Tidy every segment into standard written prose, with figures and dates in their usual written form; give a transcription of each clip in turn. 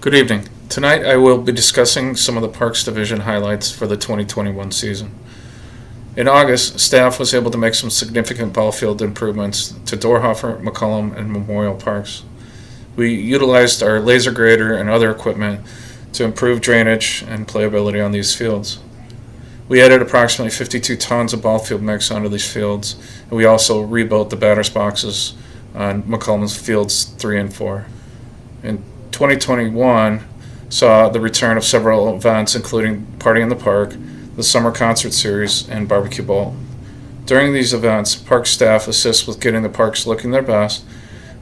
Good evening. Tonight I will be discussing some of the Parks Division highlights for the 2021 season. In August, staff was able to make some significant ball field improvements to Dorhofer, McCollum, and Memorial Parks. We utilized our laser grader and other equipment to improve drainage and playability on these fields. We added approximately 52 tons of ball field mix onto these fields, and we also rebuilt the batter's boxes on McCollum's fields 3 and 4. In 2021 saw the return of several events, including Party in the Park, the Summer Concert Series, and Barbecue Bowl. During these events, park staff assists with getting the parks looking their best,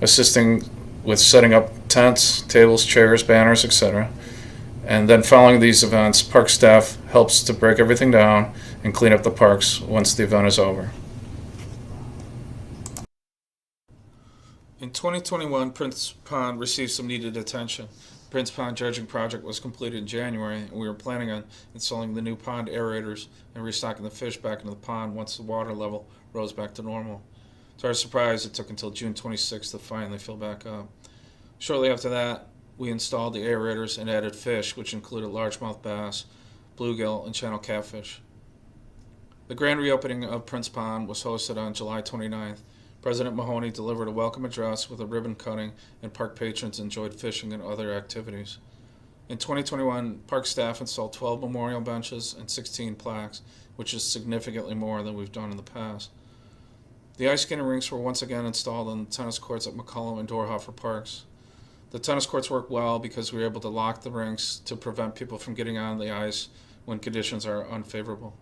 assisting with setting up tents, tables, chairs, banners, etc. And then following these events, park staff helps to break everything down and clean up the parks once the event is over. In 2021, Prince Pond received some needed attention. Prince Pond dredging project was completed in January, and we were planning on installing the new pond aerators and restocking the fish back into the pond once the water level rose back to normal. To our surprise, it took until June 26th to finally fill back up. Shortly after that, we installed the aerators and added fish, which included largemouth bass, bluegill, and channel catfish. The grand reopening of Prince Pond was hosted on July 29th. President Mahoney delivered a welcome address with a ribbon cutting, and park patrons enjoyed fishing and other activities. In 2021, park staff installed 12 memorial benches and 16 plaques, which is significantly more than we've done in the past. The ice skating rinks were once again installed on the tennis courts at McCollum and Dorhofer Parks. The tennis courts work well because we were able to lock the rinks to prevent people from getting on the ice when conditions are unfavorable.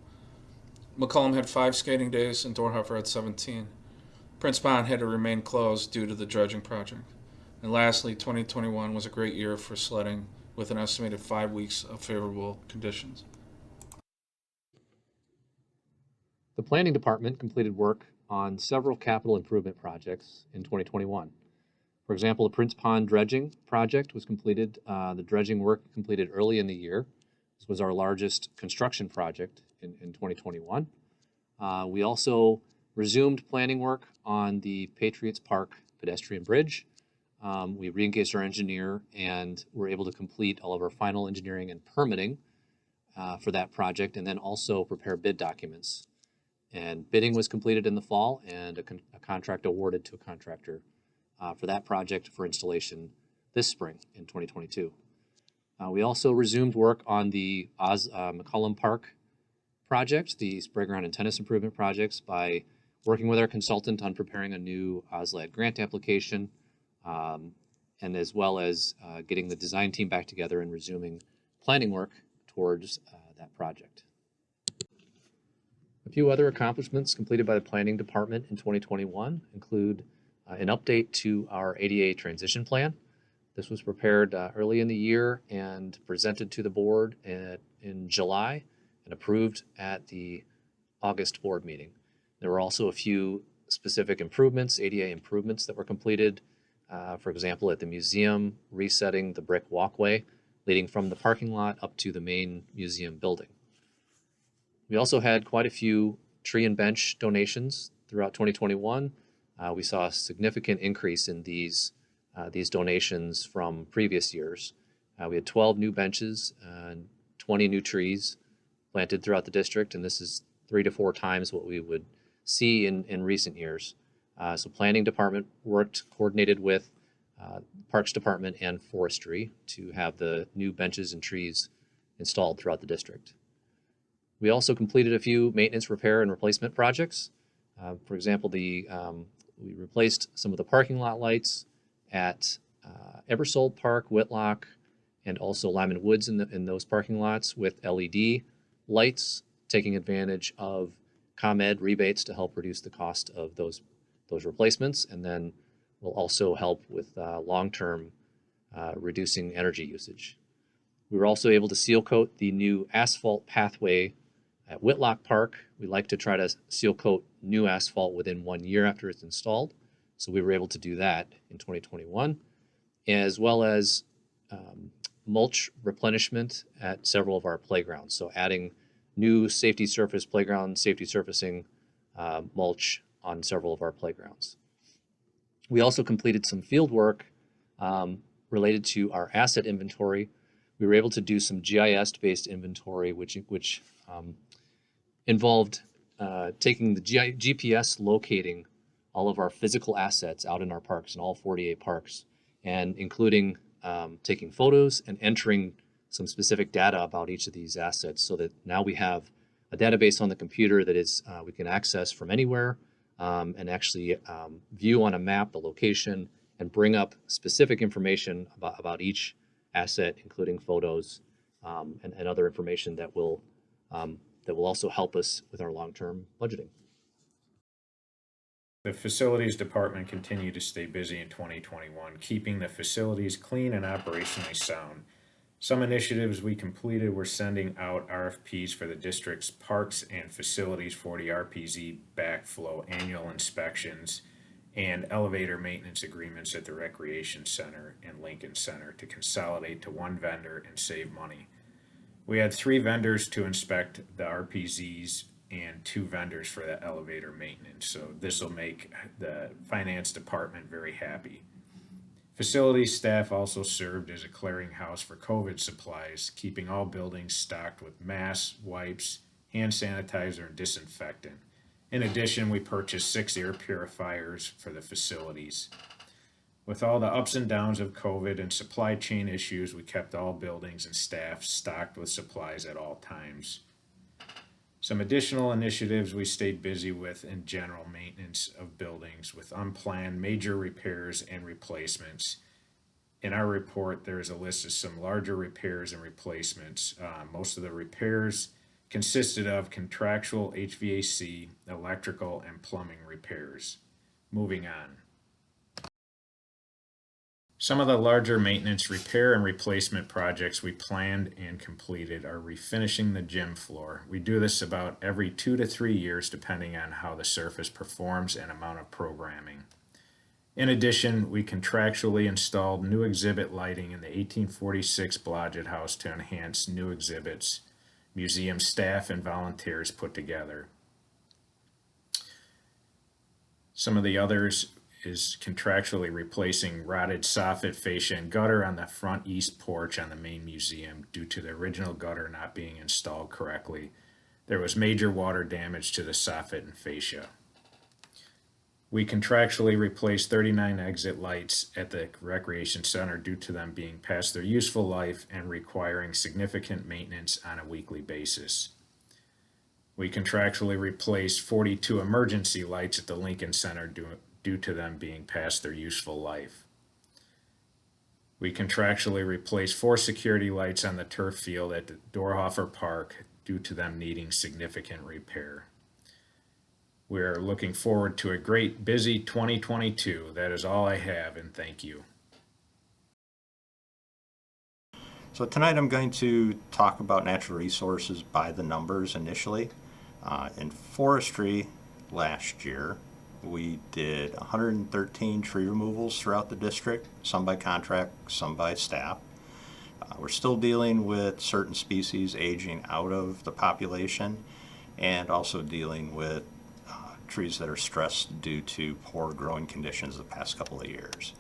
McCollum had 5 skating days and Dorhofer had 17. Prince Pond had to remain closed due to the dredging project. And lastly, 2021 was a great year for sledding with an estimated 5 weeks of favorable conditions. The Planning Department completed work on several capital improvement projects in 2021. For example, the Prince Pond dredging project was completed. The dredging work completed early in the year. This was our largest construction project in 2021. We also resumed planning work on the Patriots Park pedestrian bridge. We re-engaged our engineer and were able to complete all of our final engineering and permitting for that project, and then also prepare bid documents. And bidding was completed in the fall, and a contract awarded to a contractor for that project for installation this spring in 2022. We also resumed work on the McCollum Park project, the Sprayground and tennis improvement projects, by working with our consultant on preparing a new OSLAD grant application, and as well as getting the design team back together and resuming planning work towards that project. A few other accomplishments completed by the Planning Department in 2021 include an update to our ADA transition plan. This was prepared early in the year and presented to the board in July and approved at the August board meeting. There were also a few specific improvements, ADA improvements, that were completed. For example, at the museum, resetting the brick walkway leading from the parking lot up to the main museum building. We also had quite a few tree and bench donations throughout 2021. We saw a significant increase in these donations from previous years. We had 12 new benches and 20 new trees planted throughout the district, and this is 3 to 4 times what we would see in recent years. So Planning Department coordinated with Parks Department and Forestry to have the new benches and trees installed throughout the district. We also completed a few maintenance, repair, and replacement projects. For example, we replaced some of the parking lot lights at Ebersold Park, Whitlock, and also Lyman Woods in those parking lots with LED lights, taking advantage of ComEd rebates to help reduce the cost of those replacements, and then will also help with long-term reducing energy usage. We were also able to seal coat the new asphalt pathway at Whitlock Park. We like to try to seal coat new asphalt within 1 year after it's installed, so we were able to do that in 2021, as well as mulch replenishment at several of our playgrounds, so adding new safety surface playground, safety surfacing mulch on several of our playgrounds. We also completed some field work related to our asset inventory. We were able to do some GIS-based inventory, which involved taking the GPS locating all of our physical assets out in our parks, in all 48 parks, and including taking photos and entering some specific data about each of these assets, so that now we have a database on the computer that is we can access from anywhere, and actually view on a map the location and bring up specific information about each asset, including photos and other information that will also help us with our long-term budgeting. The facilities department continued to stay busy in 2021, keeping the facilities clean and operationally sound. Some initiatives we completed were sending out RFPs for the district's parks and facilities 40 RPZ backflow annual inspections and elevator maintenance agreements at the Recreation Center and Lincoln Center to consolidate to one vendor and save money. We had 3 vendors to inspect the RPZs and 2 vendors for the elevator maintenance, so this will make the finance department very happy. Facilities staff also served as a clearinghouse for COVID supplies, keeping all buildings stocked with masks, wipes, hand sanitizer, and disinfectant. In addition, we purchased 6 air purifiers for the facilities. With all the ups and downs of COVID and supply chain issues, we kept all buildings and staff stocked with supplies at all times. Some additional initiatives we stayed busy with in general maintenance of buildings with unplanned major repairs and replacements. In our report, there is a list of some larger repairs and replacements. Most of the repairs consisted of contractual HVAC, electrical, and plumbing repairs. Moving on. Some of the larger maintenance, repair, and replacement projects we planned and completed are refinishing the gym floor. We do this about every 2 to 3 years depending on how the surface performs and amount of programming. In addition, we contractually installed new exhibit lighting in the 1846 Blodgett House to enhance new exhibits museum staff and volunteers put together. Some of the others is contractually replacing rotted soffit, fascia, and gutter on the front east porch on the main museum due to the original gutter not being installed correctly. There was major water damage to the soffit and fascia. We contractually replaced 39 exit lights at the Recreation Center due to them being past their useful life and requiring significant maintenance on a weekly basis. We contractually replaced 42 emergency lights at the Lincoln Center due to them being past their useful life. We contractually replaced 4 security lights on the turf field at the Dorhofer Park due to them needing significant repair. We are looking forward to a great, busy 2022. That is all I have, and thank you. So tonight I'm going to talk about natural resources by the numbers initially. In forestry last year, we did 113 tree removals throughout the district, some by contract, some by staff. We're still dealing with certain species aging out of the population and also dealing with trees that are stressed due to poor growing conditions the past couple of years.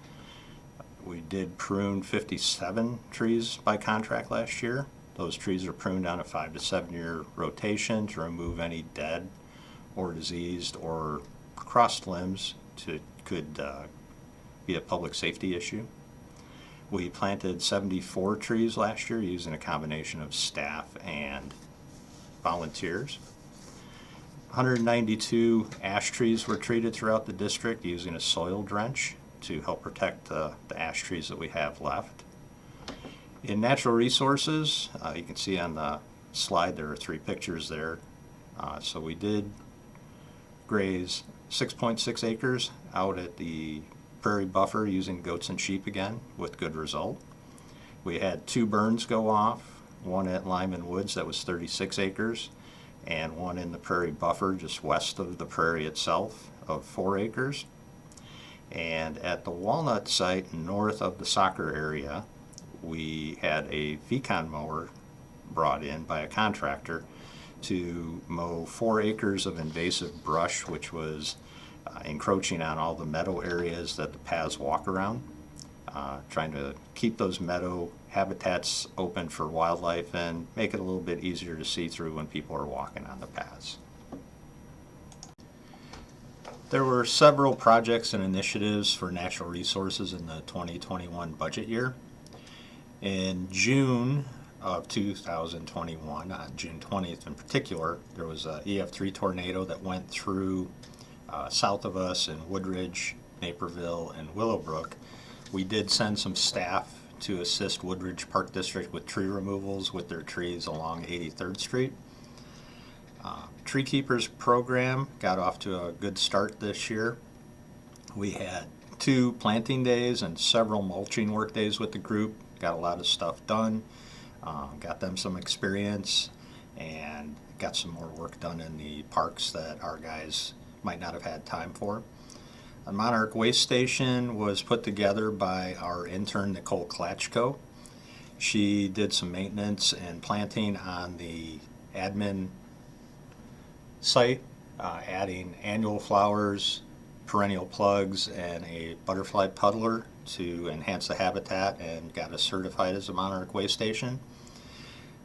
We did prune 57 trees by contract last year. Those trees are pruned on a 5 to 7 year rotation to remove any dead or diseased or crossed limbs could be a public safety issue. We planted 74 trees last year using a combination of staff and volunteers. 192 ash trees were treated throughout the district using a soil drench to help protect the ash trees that we have left. In natural resources, you can see on the slide there are 3 pictures there. So we did graze 6.6 acres out at the prairie buffer using goats and sheep again with good result. We had 2 burns go off, one at Lyman Woods that was 36 acres and one in the prairie buffer just west of the prairie itself of 4 acres. And at the Walnut site north of the soccer area, we had a Vcon mower brought in by a contractor to mow 4 acres of invasive brush, which was encroaching on all the meadow areas that the paths walk around. trying to keep those meadow habitats open for wildlife and make it a little bit easier to see through when people are walking on the paths. There were several projects and initiatives for natural resources in the 2021 budget year. In June of 2021, on June 20th in particular, there was a EF3 tornado that went through south of us in Woodridge, Naperville, and Willowbrook. We did send some staff to assist Woodridge Park District with tree removals with their trees along 83rd Street. Tree Keepers program got off to a good start this year. We had 2 planting days and several mulching work days with the group. Got a lot of stuff done, got them some experience, and got some more work done in the parks that our guys might not have had time for. The Monarch Waste Station was put together by our intern Nicole Klatchko. She did some maintenance and planting on the admin site, adding annual flowers, perennial plugs, and a butterfly puddler to enhance the habitat, and got us certified as a Monarch Waste Station.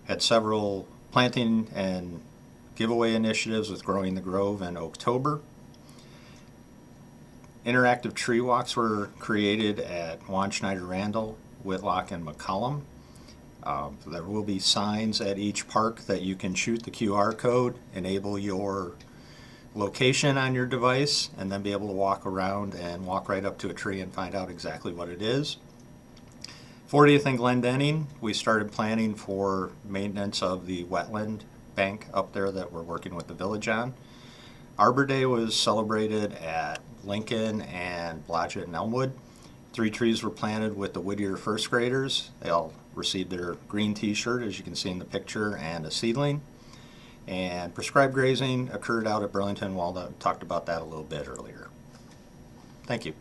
Had several planting and giveaway initiatives with Growing the Grove in October. Interactive tree walks were created at Juan Schneider Randall, Whitlock, and McCollum. There will be signs at each park that you can shoot the QR code, enable your location on your device, and then be able to walk around and walk right up to a tree and find out exactly what it is. 40th and Glendenning, we started planning for maintenance of the wetland bank up there that we're working with the village on. Arbor Day was celebrated at Lincoln and Blodgett and Elmwood. 3 trees were planted with the Whittier first graders. They all received their green t-shirt, as you can see in the picture, and a seedling. And prescribed grazing occurred out at Burlington Walnut. Talked about that a little bit earlier. Thank you.